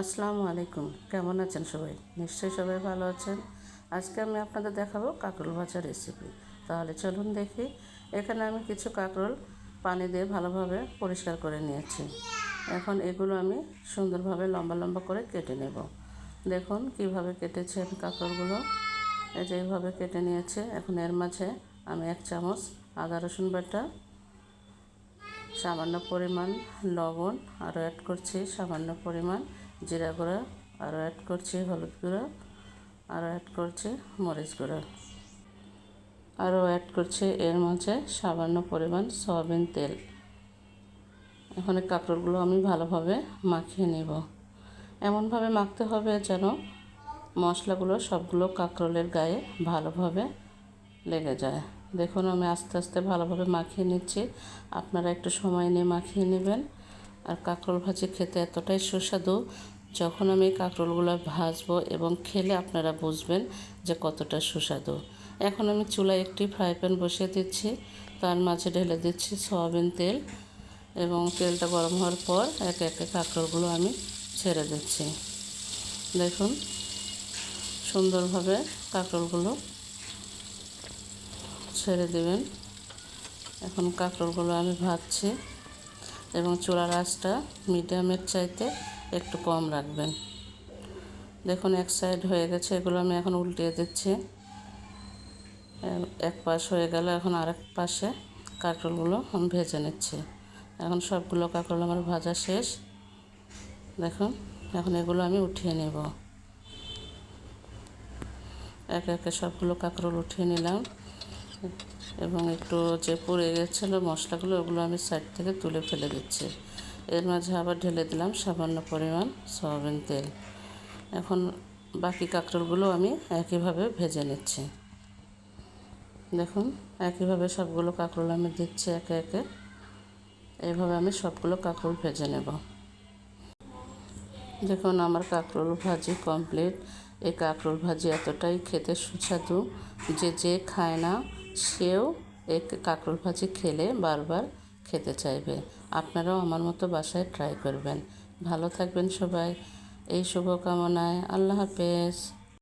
আসসালামু আলাইকুম। কেমন আছেন সবাই? নিশ্চয়ই সবাই ভালো আছেন। আজকে আমি আপনাদের দেখাবো কাঁকরোল ভাজা রেসিপি। তাহলে চলুন দেখি। এখানে আমি কিছু কাঁকরোল পানি দিয়ে ভালোভাবে পরিষ্কার করে নিয়েছি। এখন এগুলো আমি সুন্দরভাবে লম্বা লম্বা করে কেটে নেব। দেখুন কিভাবে কেটেছি আমি কাঁকরোলগুলো। এই যে এইভাবে কেটে নিয়েছে। এখন এর মাঝে আমি 1 চামচ আদা রসুন বাটা, সামান্য পরিমাণ লবণ আরও অ্যাড করছি, সামান্য পরিমাণ জিরা গুঁড়া আরও অ্যাড করছি, হলুদ গুঁড়া আরও অ্যাড করছি, মরিচ গুঁড়া আরও অ্যাড করছি, এর মাঝে সামান্য পরিমাণ সয়াবিন তেল। এখন এই কাঁকরোলগুলো আমি ভালোভাবে মাখিয়ে নেব। এমনভাবে মাখতে হবে যেন মশলাগুলো সবগুলো কাঁকরোলের গায়ে ভালোভাবে লেগে যায়। দেখুন আমি আস্তে আস্তে ভালোভাবে মাখিয়ে নিচ্ছি। আপনারা একটু সময় নিয়ে মাখিয়ে নেবেন। আর কাঁকরোল ভাজি খেতে এতটাই সুস্বাদু, যখন আমি কাঁকরোলগুলো ভাজবো এবং খেলে আপনারা বুঝবেন যে কতটা সুস্বাদু। এখন আমি চুলায় একটি ফ্রাই প্যান বসিয়ে দিচ্ছি, তার মাঝে ঢেলে দিচ্ছি সয়াবিন তেল এবং তেলটা গরম হওয়ার পর একে একে কাঁকরোলগুলো আমি ছেড়ে দিচ্ছি। দেখুন সুন্দরভাবে কাঁকরোলগুলো ছেড়ে দেবেন। এখন কাঁকরোলগুলো আমি ভাজছি এবং চুলার আঁচটা মিডিয়ামের চাইতে একটু কম রাখবেন। দেখুন এক সাইড হয়ে গেছে, এগুলো আমি এখন উল্টিয়ে দিচ্ছি। এক পাশ হয়ে গেল, এখন আরেক পাশে কাঁকরোলগুলো আমি ভেজে নিচ্ছি। এখন সবগুলো কাঁকরোল আমার ভাজা শেষ। দেখুন এখন এগুলো আমি উঠিয়ে নেব। একে একে সবগুলো কাঁকরোল উঠিয়ে নিলাম এবং একটু যে পুড়ে গেছিলো মশলাগুলো, ওগুলো আমি সাইড থেকে তুলে ফেলে দিচ্ছি। এর মাঝে আবার ঢেলে দিলাম সামান্য পরিমাণ সয়াবিন তেল। এখন বাকি কাঁকরোলগুলো আমি একইভাবে ভেজে নিচ্ছি। দেখুন একইভাবে সবগুলো কাঁকরোল আমি দিচ্ছি একে একে। এইভাবে আমি সবগুলো কাঁকরোল ভেজে নেব। দেখুন আমার কাঁকরোল ভাজি কমপ্লিট। এই কাঁকরোল ভাজি এতটাই খেতে সুস্বাদু যে যে খায় না সেও এই কাঁকরোল ভাজি খেলে বারবার খেতে চাইবে। আপনারাও আমার মতো বাসায় ট্রাই করবেন। ভালো থাকবেন সবাই, এই শুভকামনায়। আল্লাহ হাফেজ।